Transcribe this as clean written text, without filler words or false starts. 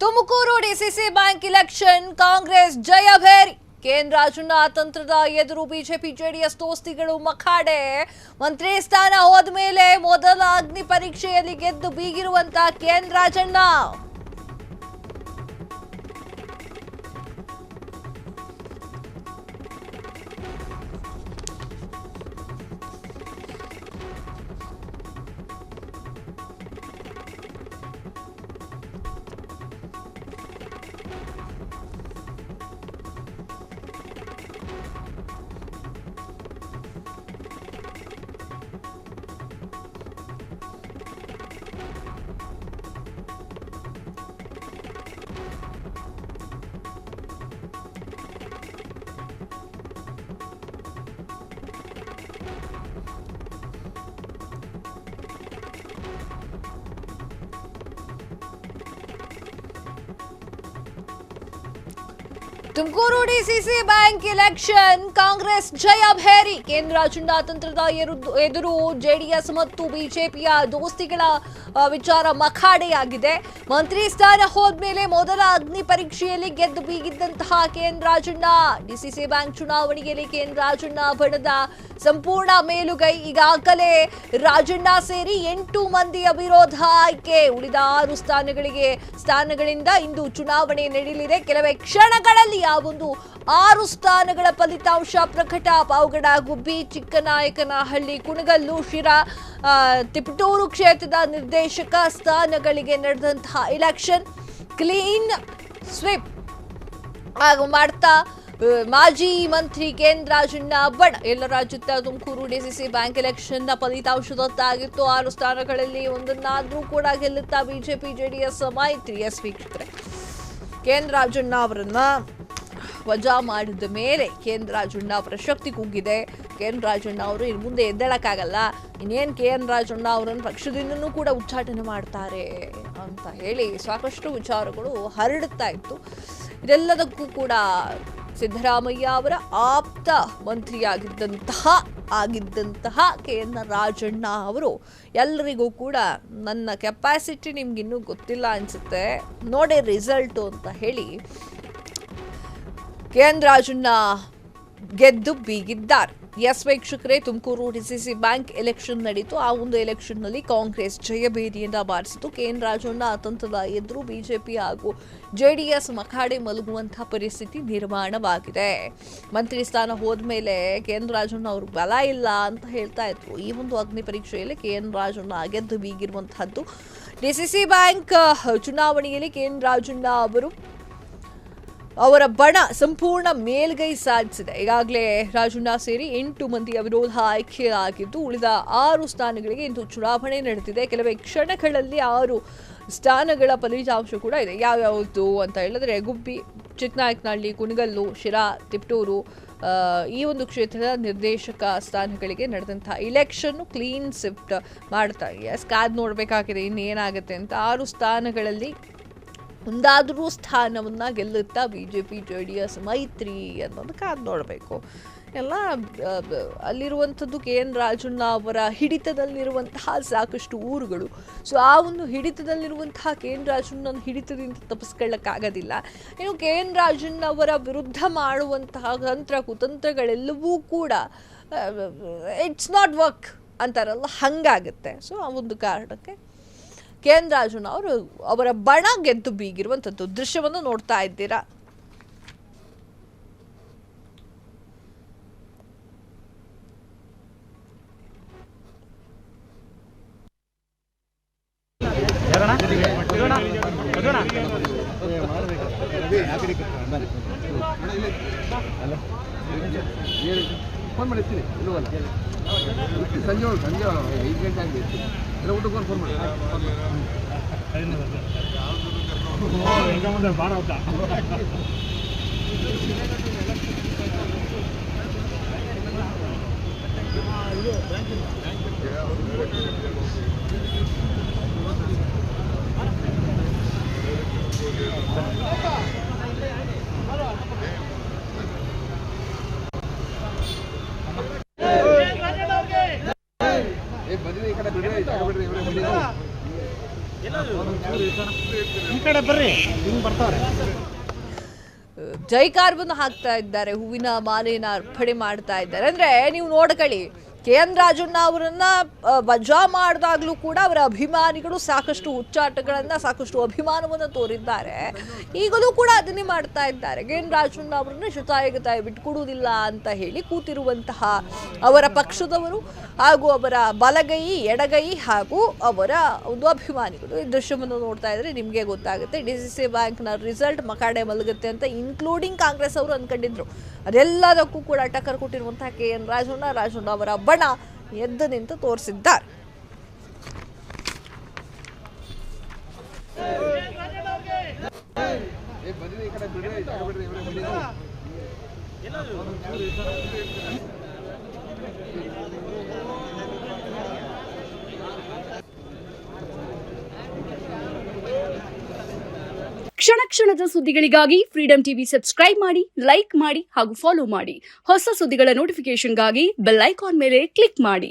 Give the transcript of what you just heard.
Tumakuru DCC bank election Congress ಜಯಭೇರಿ. ಕೇಂದ್ರ ಚುನಾವಣಾ ಎದುರು ಬಿಜೆಪಿ ಜೆಡಿಎಸ್ ದೋಸ್ತಿಗಳು ಮಖಾಡೆ. ಮಂತ್ರಿ ಸ್ಥಾನ ಹೋದ ಮೇಲೆ ಮೊದಲ ಅಗ್ನಿ ಪರೀಕ್ಷೆಯಲ್ಲಿ ಗೆದ್ದು ಬೀಗಿರುವಂತ KN Rajanna. Tumakuru DCC bank election Congress ಜಯಭೇರಿ. ಕೇಂದ್ರ ಚುನಾವಣಾ ಎದುರು ಜೆಡಿಎಸ್ ಮತ್ತು ಬಿಜೆಪಿಯ ದೋಸ್ತಿಗಳ ವಿಚಾರ ಮಖಾಡೆಯಾಗಿದೆ. ಮಂತ್ರಿ ಸ್ಥಾನ ಹೋದ್ಮೇಲೆ ಮೊದಲ ಅಗ್ನಿ ಪರೀಕ್ಷೆಯಲ್ಲಿ ಗೆದ್ದು ಬೀಗಿದ್ದಂತಹ ಕೆಎನ್ ರಾಜಣ್ಣ. ಡಿಸಿಸಿ ಬ್ಯಾಂಕ್ ಚುನಾವಣೆಯಲ್ಲಿ ಕೆಎನ್ ರಾಜಣ್ಣ ಬಣದ ಸಂಪೂರ್ಣ ಮೇಲುಗೈ. ಈಗಾಗಲೇ ರಾಜಣ್ಣ ಸೇರಿ 8 ಮಂದಿಯ ವಿರೋಧ ಆಯ್ಕೆ. ಉಳಿದ 6 ಸ್ಥಾನಗಳಿಂದ ಇಂದು ಚುನಾವಣೆ ನಡೆಯಲಿದೆ. ಕೆಲವೇ ಕ್ಷಣಗಳಲ್ಲಿ ಆ ಒಂದು 6 ಸ್ಥಾನಗಳ ಫಲಿತಾಂಶ ಪ್ರಕಟ. ಪಾವಗಡ, ಗುಬ್ಬಿ, ಚಿಕ್ಕನಾಯಕನಹಳ್ಳಿ, ಕುಣಗಲ್ಲು, ಶಿರಾ, ತಿಪಟೂರು ಕ್ಷೇತ್ರದ ನಿರ್ದೇಶಕ ಸ್ಥಾನಗಳಿಗೆ ನಡೆದಂತಹ ಇಲೆಕ್ಷನ್ ಕ್ಲೀನ್ ಸ್ವೀಪ್ ಮಾಡ್ತಾ ಮಾಜಿ ಮಂತ್ರಿ ಕೆಎನ್ ರಾಜಣ್ಣ ಬಣ. ಎಲ್ಲ ರಾಜ್ಯದ ತುಮಕೂರು ಡಿಸಿಸಿ ಬ್ಯಾಂಕ್ ಎಲೆಕ್ಷನ್ ನ ಫಲಿತಾಂಶದತ್ತಾಗಿತ್ತು. 6 ಸ್ಥಾನಗಳಲ್ಲಿ ಒಂದನ್ನಾದ್ರೂ ಕೂಡ ಗೆಲ್ಲುತ್ತಾ ಬಿಜೆಪಿ ಜೆಡಿಎಸ್ ಮೈತ್ರಿ. ವೀಕ್ಷಕರೇ, ಕೆಎನ್ ರಾಜಣ್ಣ ಅವರನ್ನ ವಜಾ ಮಾಡಿದ ಮೇಲೆ ಕೆಎನ್ ರಾಜಣ್ಣ ಅವರ ಶಕ್ತಿ ಕುಗ್ಗಿದೆ. ಕೆಎನ್ ರಾಜಣ್ಣ ಅವರು ಇನ್ನು ಮುಂದೆ ಎದ್ದೇಳಕ್ಕಾಗಲ್ಲ, ಇನ್ನೇನು ಕೆಎನ್ ರಾಜಣ್ಣ ಅವರನ್ನು ಪಕ್ಷದಿಂದನೂ ಕೂಡ ಉಚ್ಚಾಟನೆ ಮಾಡ್ತಾರೆ ಅಂತ ಹೇಳಿ ಸಾಕಷ್ಟು ವಿಚಾರಗಳು ಹರಡುತ್ತಾ ಇತ್ತು. ಇದೆಲ್ಲದಕ್ಕೂ ಕೂಡ ಸಿದ್ದರಾಮಯ್ಯ ಅವರ ಆಪ್ತ ಮಂತ್ರಿಯಾಗಿದ್ದಂತಹ ಕೆಎನ್ ರಾಜಣ್ಣ ಅವರು ಎಲ್ಲರಿಗೂ ಕೂಡ ನನ್ನ ಕೆಪಾಸಿಟಿ ನಿಮ್ಗಿನ್ನೂ ಗೊತ್ತಿಲ್ಲ ಅನ್ಸುತ್ತೆ, ನೋಡಿ ರಿಸಲ್ಟು ಅಂತ ಹೇಳಿ ಕೆಎನ್ ರಾಜಣ್ಣ ಗೆದ್ದು ಬೀಗಿದ್ದಾರೆ. ವೀಕ್ಷಕರೇ, ತುಮಕೂರು ಡಿಸಿಸಿ ಬ್ಯಾಂಕ್ ಎಲೆಕ್ಷನ್ ನಡೀತು. ಆ ಒಂದು ಎಲೆಕ್ಷನ್ ನಲ್ಲಿ ಕಾಂಗ್ರೆಸ್ ಜಯಭೇರಿಯನ್ನ ಬಾರಿಸಿತು. ಕೆಎನ್ ರಾಜಣ್ಣ ಅತಂತ್ರದ ಎದುರು ಬಿಜೆಪಿ ಹಾಗೂ ಜೆಡಿಎಸ್ ಮಖಾಡೆ ಮಲಗುವಂತಹ ಪರಿಸ್ಥಿತಿ ನಿರ್ಮಾಣವಾಗಿದೆ. ಮಂತ್ರಿ ಸ್ಥಾನ ಹೋದ್ಮೇಲೆ ಕೆಎನ್ ರಾಜಣ್ಣ ಅವರು ಬಲ ಇಲ್ಲ ಅಂತ ಹೇಳ್ತಾ ಇದ್ರು. ಈ ಒಂದು ಅಗ್ನಿ ಪರೀಕ್ಷೆಯಲ್ಲಿ ಕೆಎನ್ ರಾಜಣ್ಣ ಗೆದ್ದು ಬೀಗಿರುವಂತಹದ್ದು. ಡಿಸಿಸಿ ಬ್ಯಾಂಕ್ ಚುನಾವಣೆಯಲ್ಲಿ ಕೆಎನ್ ರಾಜಣ್ಣ ಅವರ ಬಣ ಸಂಪೂರ್ಣ ಮೇಲ್ಗೈ ಸಾಧಿಸಿದೆ. ಈಗಾಗಲೇ ರಾಜಣ್ಣ ಸೇರಿ 8 ಮಂದಿಯ ವಿರೋಧ ಆಯ್ಕೆಯಾಗಿದ್ದು, ಉಳಿದ 6 ಸ್ಥಾನಗಳಿಗೆ ಇಂದು ಚುನಾವಣೆ ನಡೆದಿದೆ. ಕೆಲವೇ ಕ್ಷಣಗಳಲ್ಲಿ 6 ಸ್ಥಾನಗಳ ಫಲಿತಾಂಶ ಕೂಡ ಇದೆ. ಯಾವ್ಯಾವುದು ಅಂತ ಹೇಳಿದ್ರೆ, ಗುಬ್ಬಿ, ಚಿಕ್ಕನಾಯಕನಹಳ್ಳಿ, ಕುಣಗಲ್ಲು, ಶಿರಾ, ತಿಪಟೂರು ಈ ಒಂದು ಕ್ಷೇತ್ರದ ನಿರ್ದೇಶಕ ಸ್ಥಾನಗಳಿಗೆ ನಡೆದಂತಹ ಇಲೆಕ್ಷನ್ ಕ್ಲೀನ್ ಸ್ವಿಫ್ಟ್ ಮಾಡ್ತಾರೆ. ಕಾದ್ ನೋಡಬೇಕಾಗಿದೆ ಇನ್ನೇನಾಗುತ್ತೆ ಅಂತ. 6 ಸ್ಥಾನಗಳಲ್ಲಿ ಒಂದಾದರೂ ಸ್ಥಾನವನ್ನ ಗೆಲ್ಲುತ್ತಾ ಬಿಜೆಪಿ ಜೆಡಿಎಸ್ ಮೈತ್ರಿ ಅನ್ನೋದು ಕಾದು ನೋಡಬೇಕು. ಎಲ್ಲ ಅಲ್ಲಿರುವಂಥದ್ದು ಕೆಎನ್ ರಾಜಣ್ಣ ಅವರ ಹಿಡಿತದಲ್ಲಿರುವಂತಹ ಸಾಕಷ್ಟು ಊರುಗಳು. ಸೊ ಆ ಒಂದು ಹಿಡಿತದಲ್ಲಿರುವಂತಹ ಕೆಎನ್ ರಾಜಣ್ಣನ ಹಿಡಿತದಿಂದ ತಪ್ಪಿಸ್ಕೊಳ್ಳೋಕ್ಕಾಗೋದಿಲ್ಲ. ಇನ್ನು ಕೆಎನ್ ರಾಜಣ್ಣ ಅವರ ವಿರುದ್ಧ ಮಾಡುವಂತಹ ತಂತ್ರ ಕುತಂತ್ರಗಳೆಲ್ಲವೂ ಕೂಡ ಇಟ್ಸ್ ನಾಟ್ ವರ್ಕ್ ಅಂತಾರಲ್ಲ, ಹಂಗಾಗುತ್ತೆ. ಸೊ ಆ ಒಂದು ಕಾರಣಕ್ಕೆ ಕೆಎನ್ ರಾಜಣ್ಣ ಅವರ ಬಣ ಗೆದ್ದು ಬೀಗಿರುವಂಥದ್ದು ದೃಶ್ಯವನ್ನು ನೋಡ್ತಾ ಇದ್ದೀರಾ. ಫೋನ್ ಮಾಡಿರ್ತೀನಿ ಸಂಜೆ 5 ಗಂಟೆ ಆಗಿರ್ತೀನಿ ಊಟಕ್ಕೆ ಫೋನ್ ಮಾಡಿ ಬಾರ ಬಂದಿದೆ ಈ ಕಡೆ ಬಿಡ್ರಿ ಈ ಕಡೆ ಬರ್ರಿ ಹಿಂಗೆ ಬರ್ತಾವ್ರೆ. ಜೈಕಾರವನ್ನು ಹಾಕ್ತಾ ಇದ್ದಾರೆ, ಹೂವಿನ ಮಾಲೆನ ಅರ್ಪಣೆ ಮಾಡ್ತಾ ಇದ್ದಾರೆ. ಅಂದ್ರೆ ನೀವು ನೋಡ್ಕೊಳ್ಳಿ, KN ರಾಜಣ್ಣ ಅವರನ್ನ ವಜಾ ಮಾಡಿದಾಗ್ಲೂ ಕೂಡ ಅವರ ಅಭಿಮಾನಿಗಳು ಸಾಕಷ್ಟು ಹುಚ್ಚಾಟಗಳನ್ನ, ಸಾಕಷ್ಟು ಅಭಿಮಾನವನ್ನು ತೋರಿದ್ದಾರೆ. ಈಗಲೂ ಕೂಡ ಅದನ್ನೇ ಮಾಡ್ತಾ ಇದ್ದಾರೆ. KN ರಾಜಣ್ಣ ಅವರನ್ನ ಶತಾಯಗತಾಯ ಬಿಟ್ಕೊಡುವುದಿಲ್ಲ ಅಂತ ಹೇಳಿ ಕೂತಿರುವಂತಹ ಅವರ ಪಕ್ಷದವರು ಹಾಗೂ ಅವರ ಬಲಗೈ, ಎಡಗೈ ಹಾಗೂ ಅವರ ಒಂದು ಅಭಿಮಾನಿಗಳು. ಈ ದೃಶ್ಯವನ್ನು ನೋಡ್ತಾ ಇದ್ರೆ ನಿಮಗೆ ಗೊತ್ತಾಗುತ್ತೆ. DCC ಬ್ಯಾಂಕ್ನ ರಿಸಲ್ಟ್ ಮಕಾಡೆ ಮಲಗುತ್ತೆ ಅಂತ ಇನ್ಕ್ಲೂಡಿಂಗ್ ಕಾಂಗ್ರೆಸ್ ಅವರು ಅನ್ಕೊಂಡಿದ್ರು. ಅದೆಲ್ಲದಕ್ಕೂ ಕೂಡ ಟಕ್ಕರ್ ಕೊಟ್ಟಿರುವಂತಹ KN ರಾಜಣ್ಣ ಅವರ ಬಣ ಎದ್ದು ನಿಂತು ತೋರಿಸಿದ್ದಾರೆ. ಕ್ಷಣ ಕ್ಷಣದ ಸುದ್ದಿಗಳಿಗಾಗಿ ಫ್ರೀಡಂ ಟಿವಿ ಸಬ್ಸ್ಕ್ರೈಬ್ ಮಾಡಿ, ಲೈಕ್ ಮಾಡಿ ಹಾಗೂ ಫಾಲೋ ಮಾಡಿ. ಹೊಸ ಸುದ್ದಿಗಳ ನೋಟಿಫಿಕೇಶನ್ಗಾಗಿ ಬೆಲ್ ಐಕಾನ್ ಮೇಲೆ ಕ್ಲಿಕ್ ಮಾಡಿ.